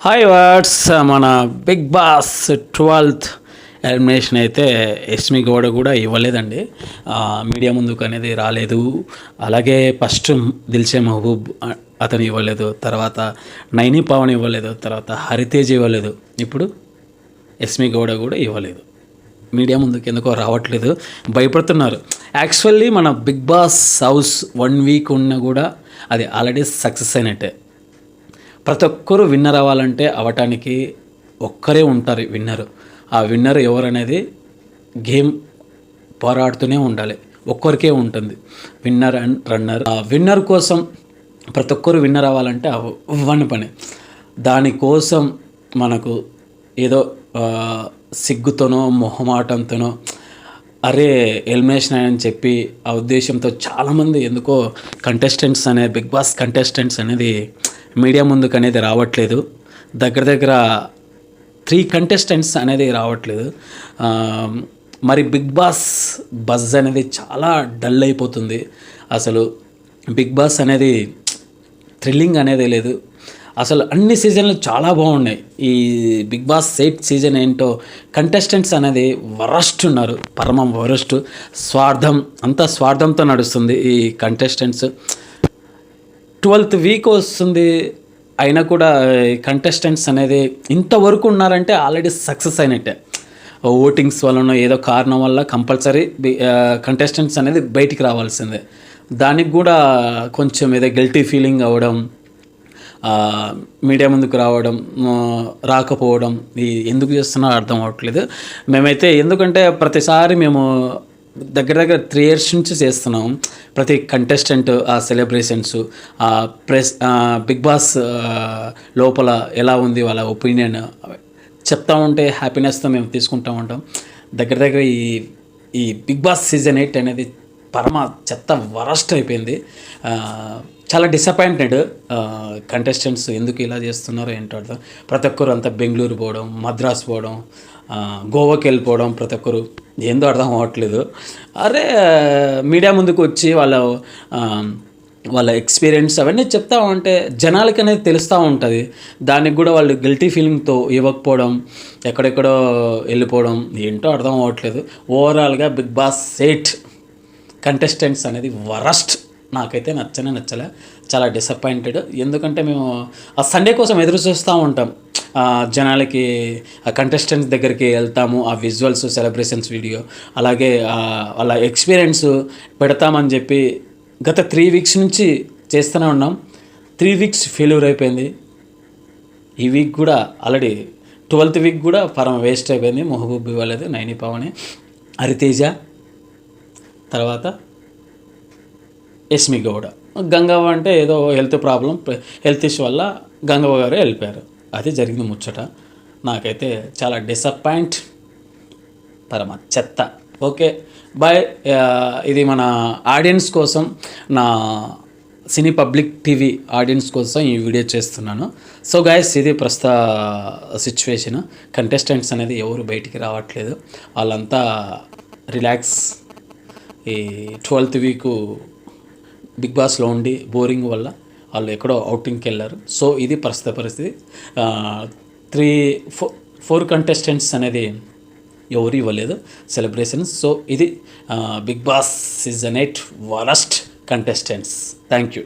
Hi what's మన big boss 12th elimination అయితే యష్మి గౌడ కూడా ఇవ్వలేదండి. మీడియా ముందుకు అనేది రాలేదు. అలాగే ఫస్ట్ దిల్షే మహబూబ్ అతను ఇవ్వలేదు, తర్వాత నైని పవన్ ఇవ్వలేదు, తర్వాత హరితేజ్ ఇవ్వలేదు, ఇప్పుడు యష్మి గౌడ కూడా ఇవ్వలేదు. మీడియా ముందుకు ఎందుకో రావట్లేదు, భయపడుతున్నారు. యాక్చువల్లీ మన బిగ్ బాస్ హౌస్ 1 వీక్ ఉన్నా కూడా అది ఆల్రెడీ సక్సెస్ అయినట్టే. ప్రతి ఒక్కరూ విన్నర్ అవ్వాలంటే అవ్వటానికి ఒక్కరే ఉంటారు విన్నరు. ఆ విన్నర్ ఎవరనేది గేమ్ పోరాడుతూనే ఉండాలి, ఒక్కరికే ఉంటుంది విన్నర్ అండ్ రన్నర్. ఆ విన్నర్ కోసం ప్రతి ఒక్కరు విన్నర్ అవ్వాలంటే అవ్వని పని. దానికోసం మనకు ఏదో సిగ్గుతోనో మొహమాటంతోనో అరే ఎలిమినేషన్ అని చెప్పి ఆ ఉద్దేశంతో చాలామంది ఎందుకో కంటెస్టెంట్స్ అనేది బిగ్ బాస్ కంటెస్టెంట్స్ అనేది మీడియా ముందుకు అనేది రావట్లేదు. దగ్గర 3 కంటెస్టెంట్స్ అనేది రావట్లేదు. మరి బిగ్ బాస్ బజ్ అనేది చాలా డల్ అయిపోతుంది. అసలు బిగ్ బాస్ అనేది థ్రిల్లింగ్ అనేది లేదు. అసలు అన్ని సీజన్లు చాలా బాగున్నాయి. ఈ బిగ్ బాస్ 8th సీజన్ ఏంటో కంటెస్టెంట్స్ అనేది వరస్ట్ ఉన్నారు, పరమం వరస్ట్. అంతా స్వార్థంతో నడుస్తుంది ఈ కంటెస్టెంట్స్. 12th వీక్ వస్తుంది అయినా కూడా కంటెస్టెంట్స్ అనేది ఇంతవరకు ఉన్నారంటే ఆల్రెడీ సక్సెస్ అయినట్టే. ఓటింగ్స్ వలన ఏదో కారణం వల్ల కంపల్సరీ కంటెస్టెంట్స్ అనేది బయటికి రావాల్సిందే. దానికి కూడా కొంచెం ఏదో గిల్టీ ఫీలింగ్ అవ్వడం, మీడియా ముందుకు రాకపోవడం ఎందుకు చేస్తున్నారో అర్థం అవ్వట్లేదు. మేమైతే ఎందుకంటే ప్రతిసారి మేము దగ్గర 3 years నుంచి చేస్తున్నాం. ప్రతి కంటెస్టెంట్ ఆ సెలబ్రేషన్స్, బిగ్ బాస్ లోపల ఎలా ఉంది వాళ్ళ ఒపీనియన్ చెప్తా ఉంటే హ్యాపీనెస్తో మేము తీసుకుంటూ ఉంటాం. దగ్గర ఈ బిగ్ బాస్ సీజన్ 8 అనేది పరమ చెత్త వరస్ట్ అయిపోయింది. చాలా డిసప్పాయింటెడ్. కంటెస్టెంట్స్ ఎందుకు ఇలా చేస్తున్నారో ఏంటో అర్థం. ప్రతి ఒక్కరు అంతా బెంగళూరు పోవడం, మద్రాసు పోవడం, గోవాకి వెళ్ళిపోవడం, ప్రతి ఒక్కరు ఏందో అర్థం అవ్వట్లేదు. అరే మీడియా ముందుకు వచ్చి వాళ్ళ ఎక్స్పీరియన్స్ అవన్నీ చెప్తా ఉంటే జనాలకి అనేది తెలుస్తూ ఉంటుంది. దానికి కూడా వాళ్ళు గిల్టీ ఫీలింగ్తో ఇవ్వకపోవడం, ఎక్కడెక్కడో వెళ్ళిపోవడం ఏంటో అర్థం అవ్వట్లేదు. ఓవరాల్గా బిగ్ బాస్ 8 కంటెస్టెంట్స్ అనేది వరస్ట్. నాకైతే నచ్చలే, చాలా డిసప్పాయింటెడ్. ఎందుకంటే మేము ఆ సండే కోసం ఎదురు చూస్తూ ఉంటాం. జనాలకి ఆ కంటెస్టెంట్స్ దగ్గరికి వెళ్తాము, ఆ విజువల్స్, సెలబ్రేషన్స్ వీడియో, అలాగే వాళ్ళ ఎక్స్పీరియన్స్ పెడతామని చెప్పి గత 3 weeks నుంచి చేస్తూనే ఉన్నాం. 3 weeks ఫెయిల్యూర్ అయిపోయింది. ఈ వీక్ కూడా ఆల్రెడీ 12th వీక్ కూడా పరమ వేస్ట్ అయిపోయింది. మహబూబ్ ఇవ్వలేదు, నైని పవని, హరితేజ, తర్వాత యష్మి గౌడ. గంగవ్వ అంటే ఏదో హెల్త్ ఇష్యూ వల్ల గంగవ్వ గారు వెళ్ళిపోయారు. అది జరిగింది ముచ్చట. నాకైతే చాలా డిసప్పాయింట్, పరమ చెత్త. Okay bye. ఇది మన ఆడియన్స్ కోసం, నా సినీ పబ్లిక్ టీవీ ఆడియన్స్ కోసం ఈ వీడియో చేస్తున్నాను. సో గైస్, ఇది ప్రస్తుత సిచ్యువేషన్. కంటెస్టెంట్స్ అనేది ఎవరు బయటికి రావట్లేదు, వాళ్ళంతా రిలాక్స్. ఈ 12th వీకు బిగ్ బాస్లో ఉండి బోరింగ్ వల్ల వాళ్ళు ఎక్కడో అవుటింగ్కి వెళ్ళారు. సో ఇది ప్రస్తుత పరిస్థితి. 4 కంటెస్టెంట్స్ అనేది ఎవరు ఇవ్వలేదు సెలబ్రేషన్స్. సో ఇది Bigg Boss season 8 worst contestants. Thank you.